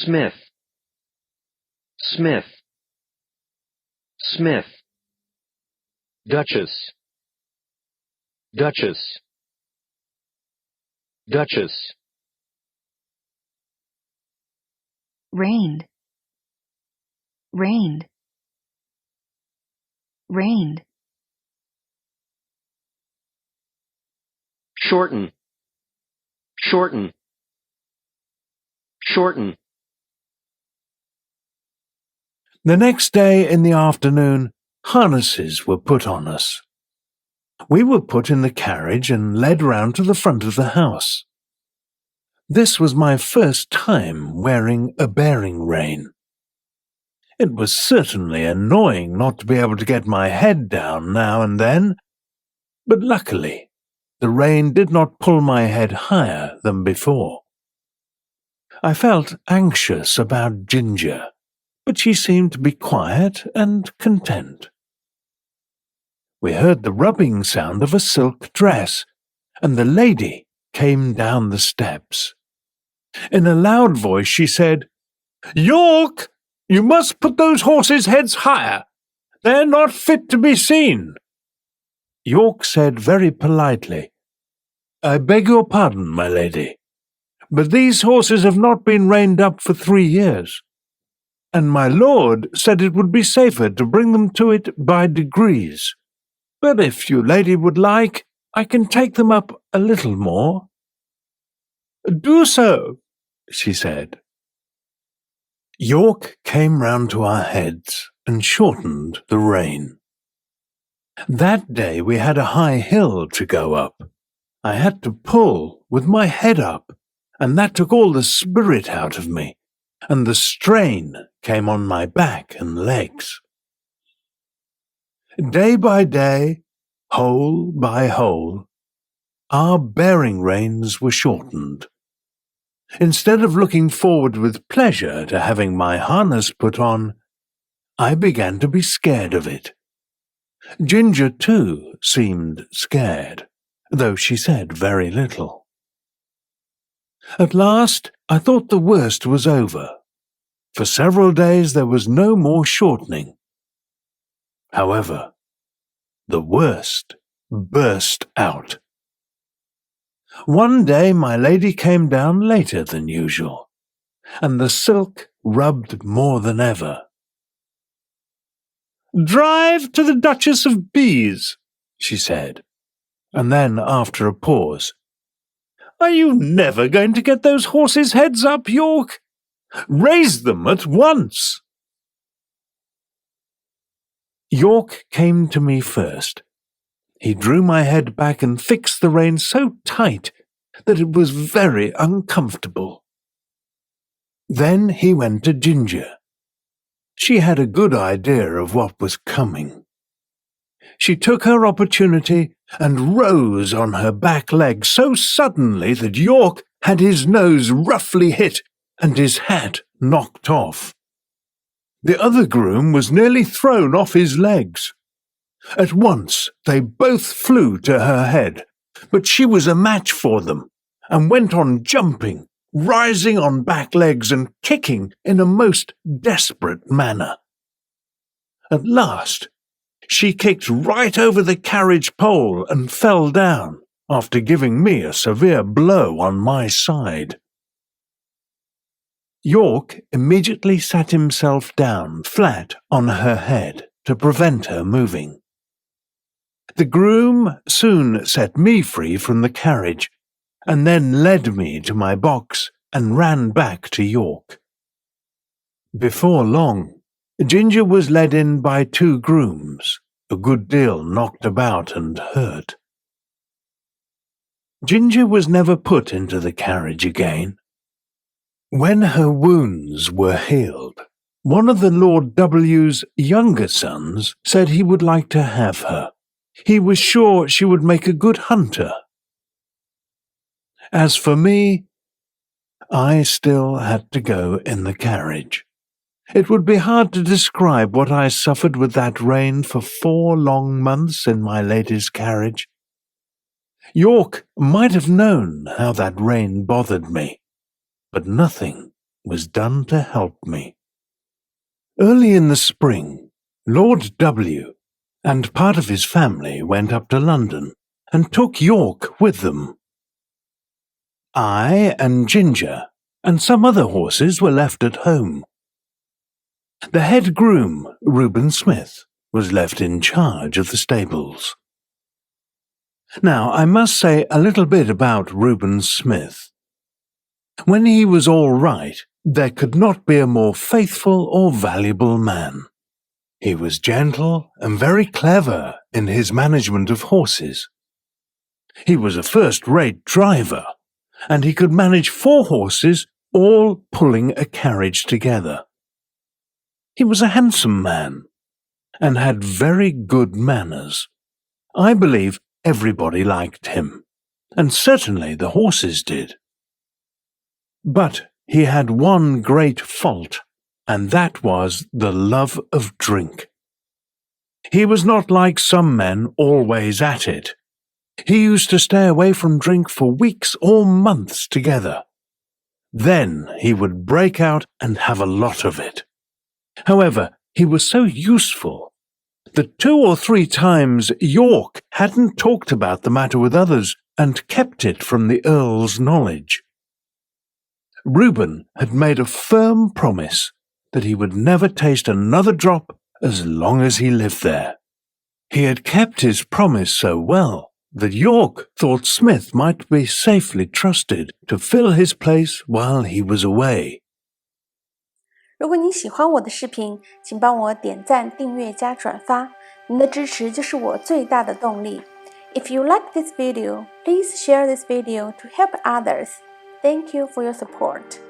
Smith, Smith, Smith. Duchess, Duchess, Duchess. Rained, rained, rained. Shorten, shorten, shorten. The next day in the afternoon, harnesses were put on us. We were put in the carriage and led round to the front of the house. This was my first time wearing a bearing rein. It was certainly annoying not to be able to get my head down now and then, but luckily the rein did not pull my head higher than before. I felt anxious about Ginger, but she seemed to be quiet and content. We heard the rubbing sound of a silk dress, and the lady came down the steps. In a loud voice she said, "York, you must put those horses' heads higher. They're not fit to be seen." York said very politely, "I beg your pardon, my lady, but these horses have not been reined up for 3 years, and my lord said it would be safer to bring them to it by degrees. But if you lady would like, I can take them up a little more." "Do so," she said. York came round to our heads and shortened the rein. That day we had a high hill to go up. I had to pull with my head up, and that took all the spirit out of me, and the strain came on my back and legs. Day by day, hole by hole, our bearing reins were shortened. Instead of looking forward with pleasure to having my harness put on, I began to be scared of it. Ginger, too, seemed scared, though she said very little. At last, I thought the worst was over. For several days there was no more shortening. However, the worst burst out. One day my lady came down later than usual, and the silk rubbed more than ever. "Drive to the Duchess of B's," she said, and then, after a pause, "Are you never going to get those horses' heads up, York? Raise them at once." York came to me first. He drew my head back and fixed the rein so tight that it was very uncomfortable. Then he went to Ginger. She had a good idea of what was coming. She took her opportunity and rose on her back leg so suddenly that York had his nose roughly hit and his hat knocked off. The other groom was nearly thrown off his legs. At once they both flew to her head, but she was a match for them, and went on jumping, rising on back legs and kicking in a most desperate manner. At last, she kicked right over the carriage pole and fell down, after giving me a severe blow on my side. York immediately sat himself down flat on her head to prevent her moving. The groom soon set me free from the carriage, and then led me to my box and ran back to York. Before long, Ginger was led in by 2 grooms, a good deal knocked about and hurt. Ginger was never put into the carriage again. When her wounds were healed, one of the Lord W.'s younger sons said he would like to have her. He was sure she would make a good hunter. As for me, I still had to go in the carriage. It would be hard to describe what I suffered with that rein for 4 long months in my lady's carriage. York might have known how that rein bothered me, but nothing was done to help me. Early in the spring, Lord W. and part of his family went up to London and took York with them. I and Ginger and some other horses were left at home. The head groom, Reuben Smith, was left in charge of the stables. Now, I must say a little bit about Reuben Smith. When he was all right, there could not be a more faithful or valuable man. He was gentle and very clever in his management of horses. He was a first-rate driver, and he could manage 4 horses, all pulling a carriage together. He was a handsome man, and had very good manners. I believe everybody liked him, and certainly the horses did. But he had one great fault, and that was the love of drink. He was not like some men always at it. He used to stay away from drink for weeks or months together. Then he would break out and have a lot of it. However, he was so useful that 2 or 3 times York hadn't talked about the matter with others and kept it from the Earl's knowledge. Reuben had made a firm promise that he would never taste another drop as long as he lived there. He had kept his promise so well that York thought Smith might be safely trusted to fill his place while he was away. 如果你喜欢我的视频，请帮我点赞、订阅加转发，您的支持就是我最大的动力。If you like this video, please share this video to help others. Thank you for your support.